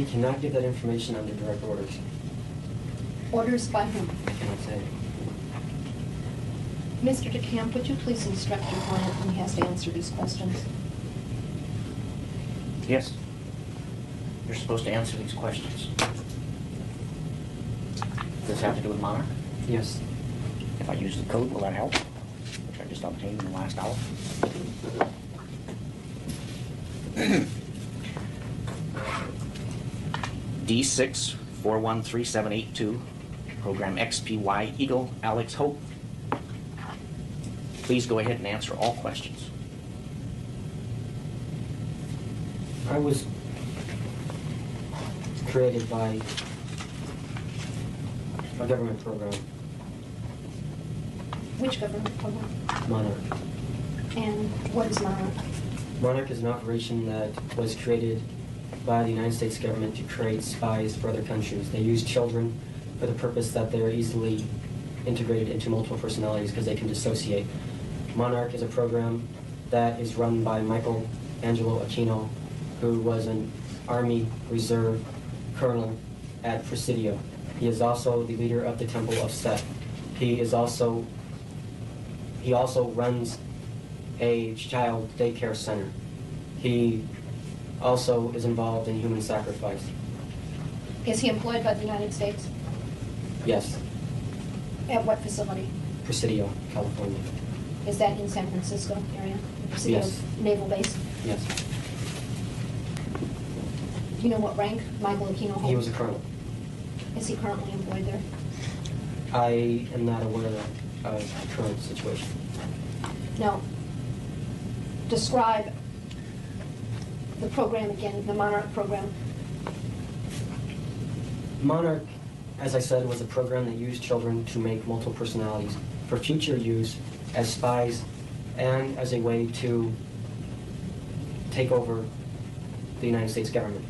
We cannot give that information under direct orders. Orders by whom? I cannot say. Mr. DeCamp, would you please instruct your client when he has to answer these questions? Yes. You're supposed to answer these questions. Does this have to do with Monarch? Yes. If I use the code, will that help? Which I just obtained in the last hour. D6413782, program XPY Eagle Alex Hope. Please go ahead and answer all questions. I was created by a government program, Which government program? Monarch. And what is Monarch? Monarch is an operation that was created by the United States government to create spies for other countries. They use children for the purpose that they are easily integrated into multiple personalities because they can dissociate. Monarch is a program that is run by Michael Angelo Aquino, who was an Army Reserve colonel at Presidio. He is also the leader of the Temple of Set. He also runs a child daycare center. He also is involved in human sacrifice. Is he employed by the United States? Yes, At what facility? Presidio, California. Is that in San Francisco area? Presidio Yes. Naval Base? Yes, Do you know what rank Michael Aquino holds? he was a colonel. Is he currently employed there? I am not aware of the current situation. No. Describe the program again, the Monarch program. Monarch, as I said, was a program that used children to make multiple personalities for future use as spies and as a way to take over the United States government.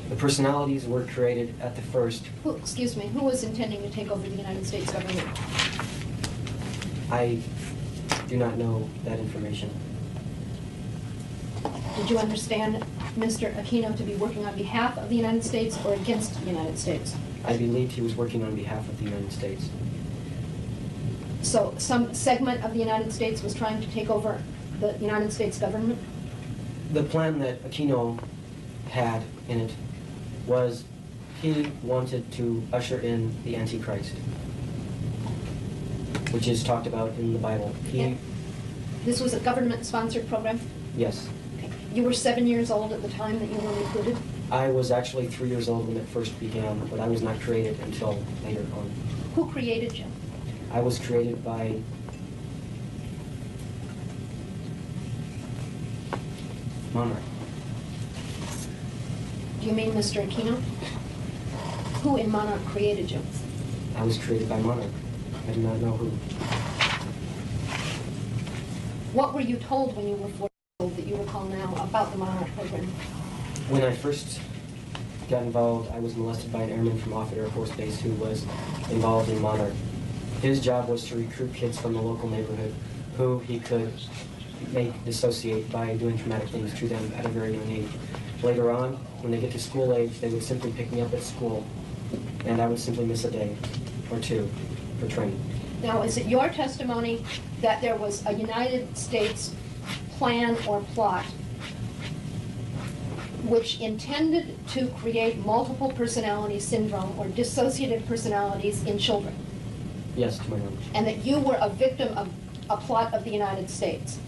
The personalities were created at the first. Excuse me, who was intending to take over the United States government? I do not know that information. Did you understand Mr. Aquino to be working on behalf of the United States or against the United States? I believed he was working on behalf of the United States. So some segment of the United States was trying to take over the United States government? The plan that Aquino had in it was he wanted to usher in the Antichrist, which is talked about in the Bible. This was a government-sponsored program? Yes. Okay. You were 7 years old at the time that you were recruited? I was actually 3 years old when it first began, but I was not created until later on. Who created you? I was created by Monarch. Do you mean Mr. Aquino? Who in Monarch created you? I was created by Monarch. I do not know who. What were you told when you were 4 years old that you recall now about the Monarch program? When I first got involved, I was molested by an airman from Offutt Air Force Base who was involved in Monarch. His job was to recruit kids from the local neighborhood who he could make dissociate by doing traumatic things to them at a very young age. Later on, when they get to school age, they would simply pick me up at school, and I would simply miss a day or two for training. Now, is it your testimony that there was a United States plan or plot which intended to create multiple personality syndrome or dissociative personalities in children? Yes, to my knowledge. And that you were a victim of a plot of the United States?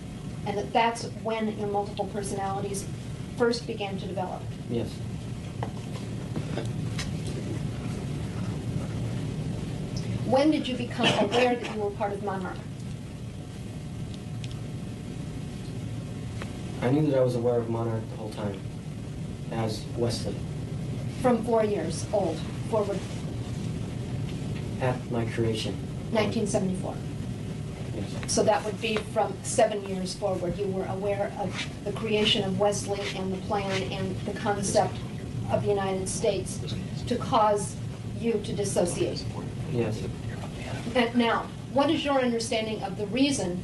And that that's when your multiple personalities first began to develop? Yes. When did you become aware that you were part of Monarch? I knew that I was aware of Monarch the whole time, as Wesley. From 4 years old forward, At my creation. 1974. Yes. So that would be from 7 years forward. You were aware of the creation of Wesley and the plan and the concept of the United States to cause you to dissociate. Yes. And now, what is your understanding of the reason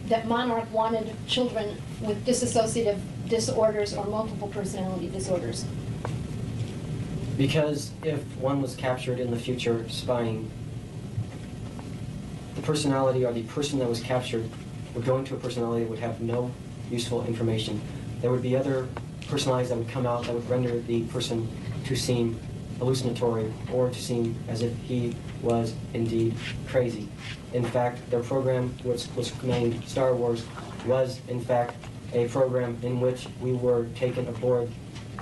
that Monarch wanted children with dissociative disorders or multiple personality disorders? Because if one was captured in the future spying, the personality or the person that was captured would go into a personality that would have no useful information. There would be other personalities that would come out that would render the person to seem hallucinatory or to seem as if he was indeed crazy. In fact, their program, which was named Star Wars, was in fact a program in which we were taken aboard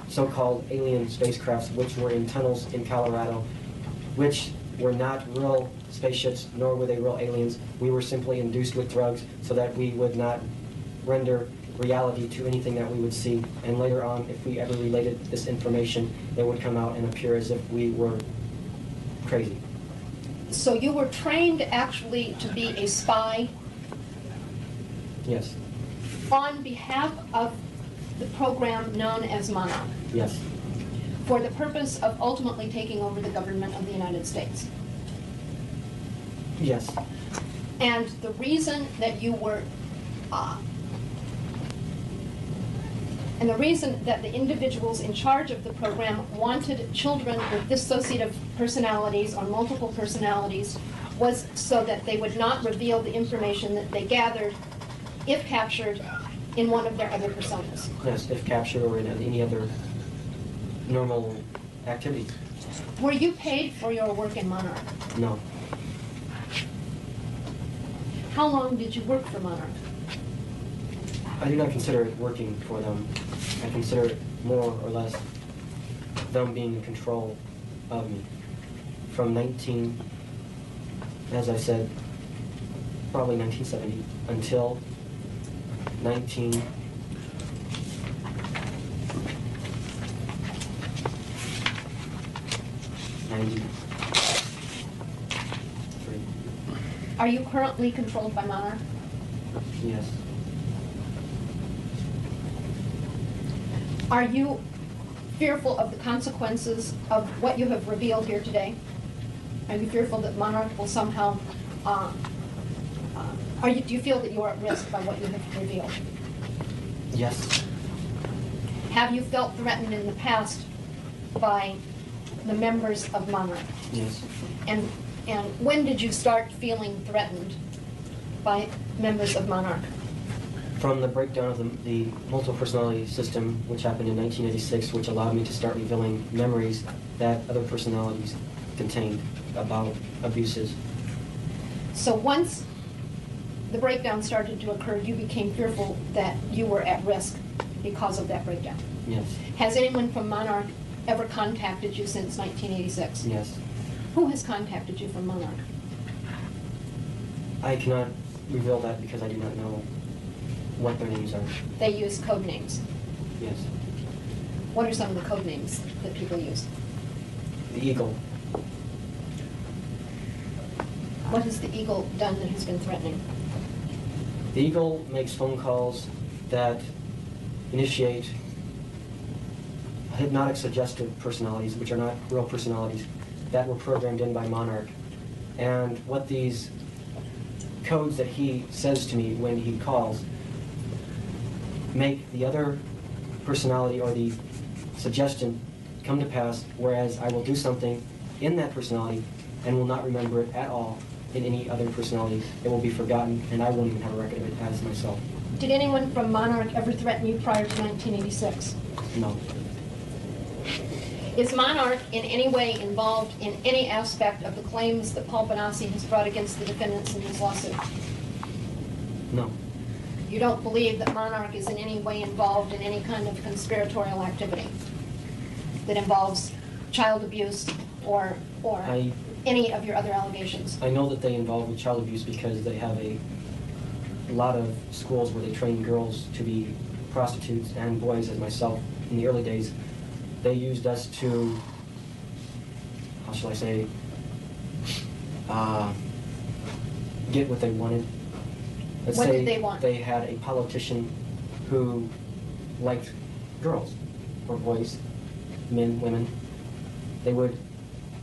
so-called alien spacecrafts, which were in tunnels in Colorado, which were not real spaceships, nor were they real aliens. We were simply induced with drugs so that we would not render reality to anything that we would see. And later on, if we ever related this information, it would come out and appear as if we were crazy. So you were trained actually to be a spy Yes. on behalf of the program known as Monarch, Yes. for the purpose of ultimately taking over the government of the United States. Yes. And the reason that you were, and the reason that the individuals in charge of the program wanted children with dissociative personalities or multiple personalities was so that they would not reveal the information that they gathered, if captured, in one of their other personas. Yes, if captured or in any other normal activity. Were you paid for your work in Monarch? No. How long did you work for Monarch? I do not consider it working for them. I consider it more or less them being in control of me. From as I said, probably 1970 until 1993. Are you currently controlled by Monarch? Yes. Are you fearful of the consequences of what you have revealed here today? Are you fearful that Monarch will somehow, do you feel that you are at risk by what you have revealed? Yes. Have you felt threatened in the past by the members of Monarch? Yes. And when did you start feeling threatened by members of Monarch? From the breakdown of the multiple personality system, which happened in 1986, which allowed me to start revealing memories that other personalities contained about abuses. So once the breakdown started to occur, you became fearful that you were at risk because of that breakdown. Yes. Has anyone from Monarch ever contacted you since 1986? Yes. Who has contacted you from Monarch? I cannot reveal that because I do not know what their names are. They use code names. Yes. What are some of the code names that people use? The Eagle. What has the Eagle done that has been threatening? The Eagle makes phone calls that initiate hypnotic suggestive personalities, which are not real personalities, that were programmed in by Monarch. And what these codes that he says to me when he calls make the other personality or the suggestion come to pass, whereas I will do something in that personality and will not remember it at all in any other personality. It will be forgotten, and I won't even have a record of it as myself. Did anyone from Monarch ever threaten you prior to 1986? No. Is Monarch in any way involved in any aspect of the claims that Paul Benassi has brought against the defendants in this lawsuit? No. You don't believe that Monarch is in any way involved in any kind of conspiratorial activity that involves child abuse or any of your other allegations? I know that they involve with child abuse because they have a lot of schools where they train girls to be prostitutes and boys, as myself in the early days. They used us to, how shall I say, get what they wanted. Let's What say did they want? they had a politician who liked girls, or boys, men, women. They would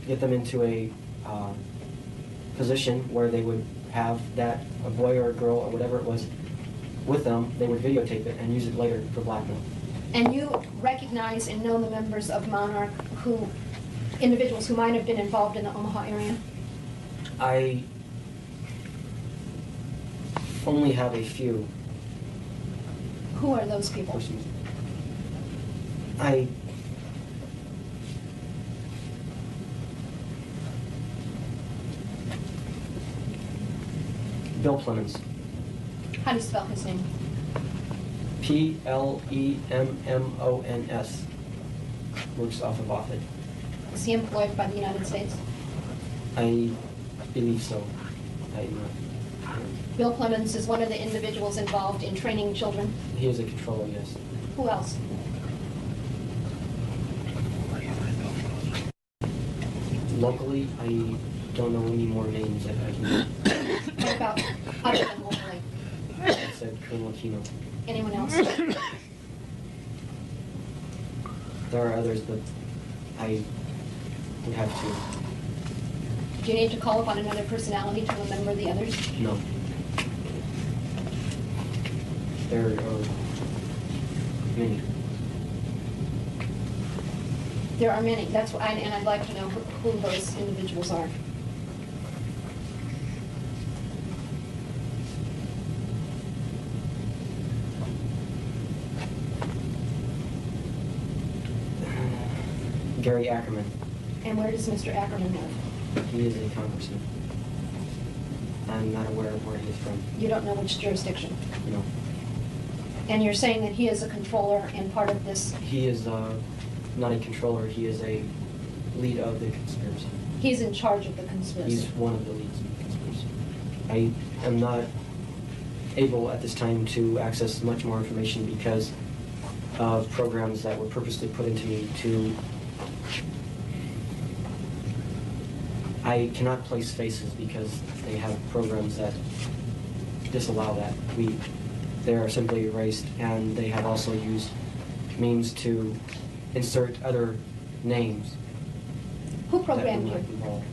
get them into a position where they would have that, a boy or a girl or whatever it was, with them. They would videotape it and use it later for blackmail. And you recognize and know the members of Monarch individuals who might have been involved in the Omaha area? I only have a few Who are those people? persons. Bill Plemons. How do you spell his name? Plemons. Works off of Offutt. Is he employed by the United States? I believe so. Bill Plemons is one of the individuals involved in training children. He is a controller, yes. Who else? Locally, I don't know any more names that I can. What about other than locally? I said Colonel Aquino. Anyone else? There are others, but I would have to. Do you need to call upon another personality to remember the others? No. There are many. There are many. That's why, and I'd like to know who those individuals are. Gary Ackerman. And where does Mr. Ackerman live? He is a congressman. I'm not aware of where he is from. You don't know which jurisdiction. No. And you're saying that he is a controller and part of this. He is not a controller. He is a lead of the conspiracy. He's in charge of the conspiracy. He's one of the leads in the conspiracy. I am not able at this time to access much more information because of programs that were purposely put into me to. I cannot place faces because they have programs that disallow that. They are simply erased, and they have also used means to insert other names. Who that programmed were you? not involved.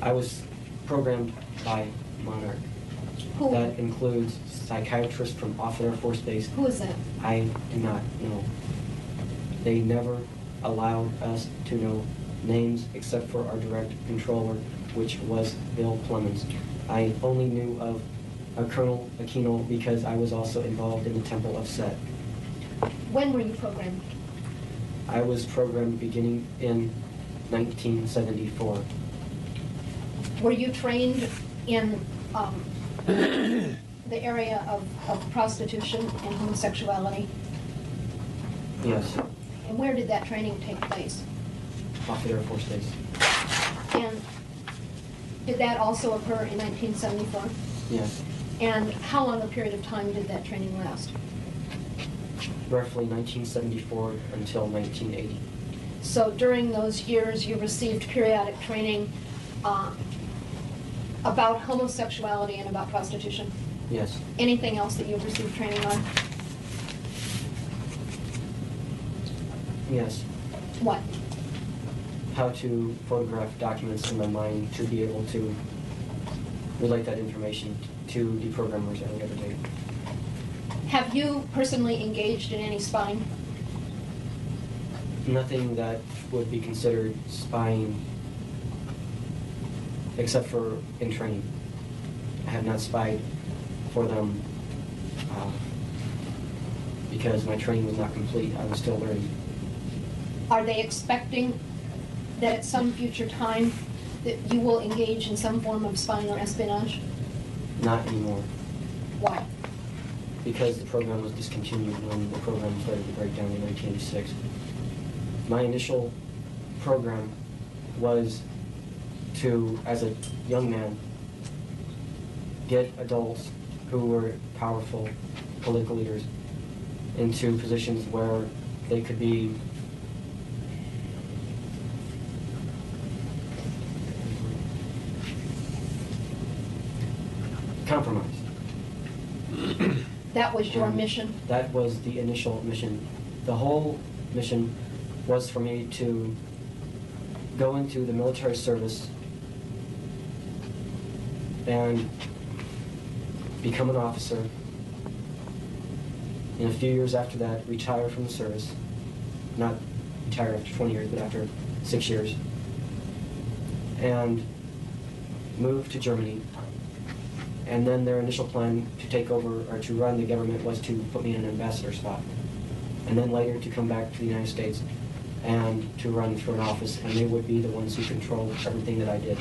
I was programmed by Monarch. Who? That includes psychiatrists from Offutt Air Force Base. Who is that? I do not know. They never allowed us to know names except for our direct controller, which was Bill Plemons. I only knew of Colonel Aquino because I was also involved in the Temple of Set. When were you programmed? I was programmed beginning in 1974. Were you trained in the area of prostitution and homosexuality? Yes, And where did that training take place? Offutt Air Force Base. And did that also occur in 1974? Yes, And how long a period of time did that training last? roughly 1974 until 1980. So during those years, you received periodic training about homosexuality and about prostitution. Yes, Anything else that you've received training on? yes. What? How to photograph documents in my mind to be able to relate that information to the programmers at a later date. Have you personally engaged in any spying? Nothing that would be considered spying except for in training. I have not spied for them because my training was not complete. I was still learning. Are they expecting that at some future time that you will engage in some form of spying or espionage? Not anymore. Why? Because the program was discontinued when the program started to break down in 1986. My initial program was to, as a young man, get adults who were powerful political leaders into positions where they could be compromised. That was your mission? That was the initial mission. The whole mission was for me to go into the military service and become an officer and a few years after that, retire from the service. Not retire after 20 years, but after 6 years. And move to Germany. And then their initial plan to take over or to run the government was to put me in an ambassador spot. And then later to come back to the United States and to run for an office, and they would be the ones who controlled everything that I did.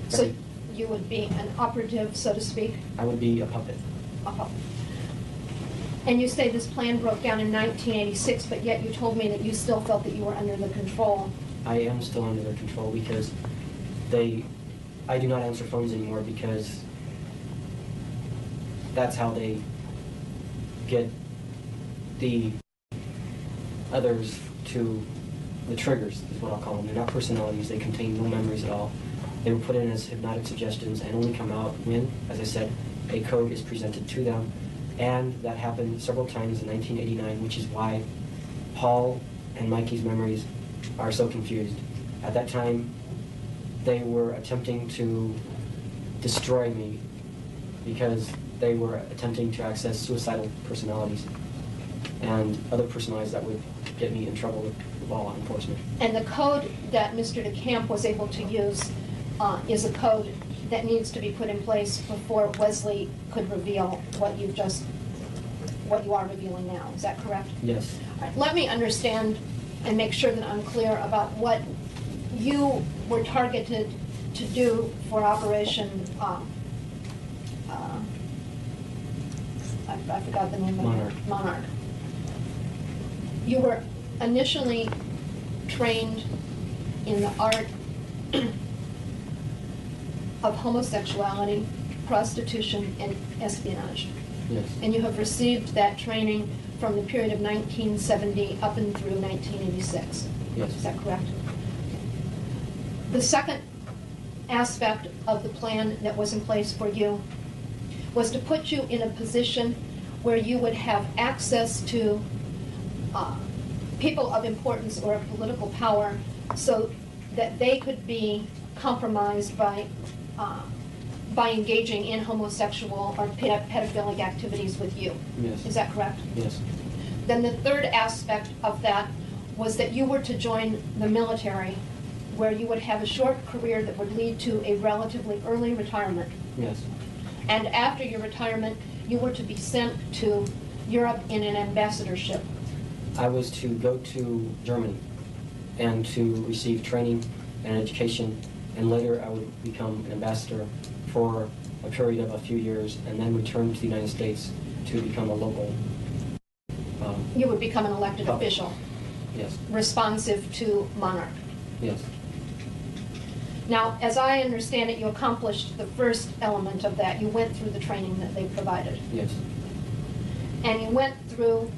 So you would be an operative, so to speak? I would be a puppet. A puppet. And you say this plan broke down in 1986, but yet you told me that you still felt that you were under the control. I am still under their control because I do not answer phones anymore because that's how they get the others to the triggers, is what I'll call them. They're not personalities. They contain no memories at all. They were put in as hypnotic suggestions and only come out when, as I said, a code is presented to them. And that happened several times in 1989, which is why Paul and Mikey's memories are so confused. At that time, they were attempting to destroy me because they were attempting to access suicidal personalities and other personalities that would get me in trouble with law enforcement. And the code that Mr. DeCamp was able to use is a code that needs to be put in place before Wesley could reveal what you are revealing now. Is that correct? Yes. All right, let me understand and make sure that I'm clear about what you were targeted to do for Operation, I forgot the name of Monarch. it. Monarch. You were initially trained in the art of homosexuality, prostitution, and espionage. Yes. And you have received that training from the period of 1970 up and through 1986. Yes. Is that correct? The second aspect of the plan that was in place for you was to put you in a position where you would have access to people of importance or of political power so that they could be compromised by engaging in homosexual or pedophilic activities with you. Yes. Is that correct? Yes. Then the third aspect of that was that you were to join the military, where you would have a short career that would lead to a relatively early retirement. Yes. And after your retirement, you were to be sent to Europe in an ambassadorship. I was to go to Germany and to receive training and education, and later I would become an ambassador for a period of a few years and then return to the United States to become a local. You would become an elected puppet. official, Yes. responsive to Monarch. Yes. Now, as I understand it, you accomplished the first element of that. You went through the training that they provided. Yes. And you went through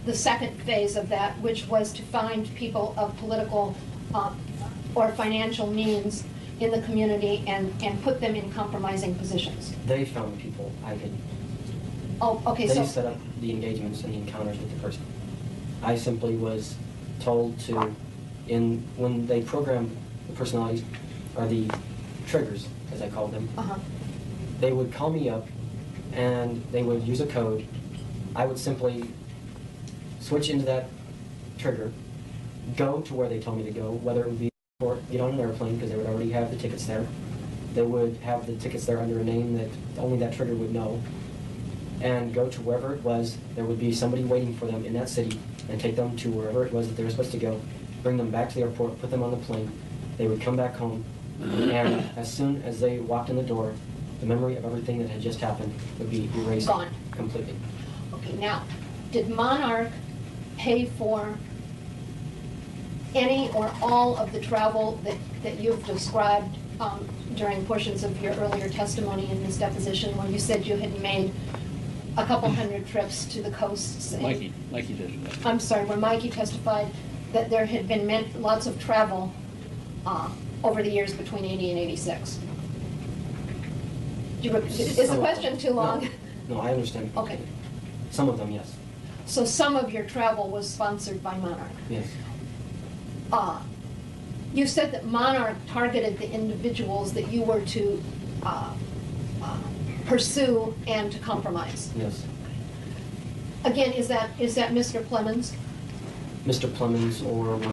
the second phase of that, which was to find people of political or financial means in the community and put them in compromising positions. They found people I didn't. Oh, okay, They so, set up the engagements and the encounters with the person. I simply was told to, when they programmed the personalities, or the triggers, as I called them, they would call me up and they would use a code. I would simply switch into that trigger, go to where they told me to go, whether it would be or get on an airplane, because they would already have the tickets there. They would have the tickets there under a name that only that trigger would know, and go to wherever it was. There would be somebody waiting for them in that city and take them to wherever it was that they were supposed to go, bring them back to the airport, put them on the plane. They would come back home, and as soon as they walked in the door, the memory of everything that had just happened would be erased Gone. completely. okay, now, did Monarch pay for any or all of the travel that you've described during portions of your earlier testimony in this deposition, when you said you had made a couple hundred trips to the coasts? Mikey did that. I'm sorry, where Mikey testified that there had been lots of travel over the years between 80 and 86. Is the question too long? No, I understand. Okay. Some of them, yes. So some of your travel was sponsored by Monarch. Yes. You said that Monarch targeted the individuals that you were to pursue and to compromise. Yes. Again, is that Mr. Clemens? Mr. Plemons or one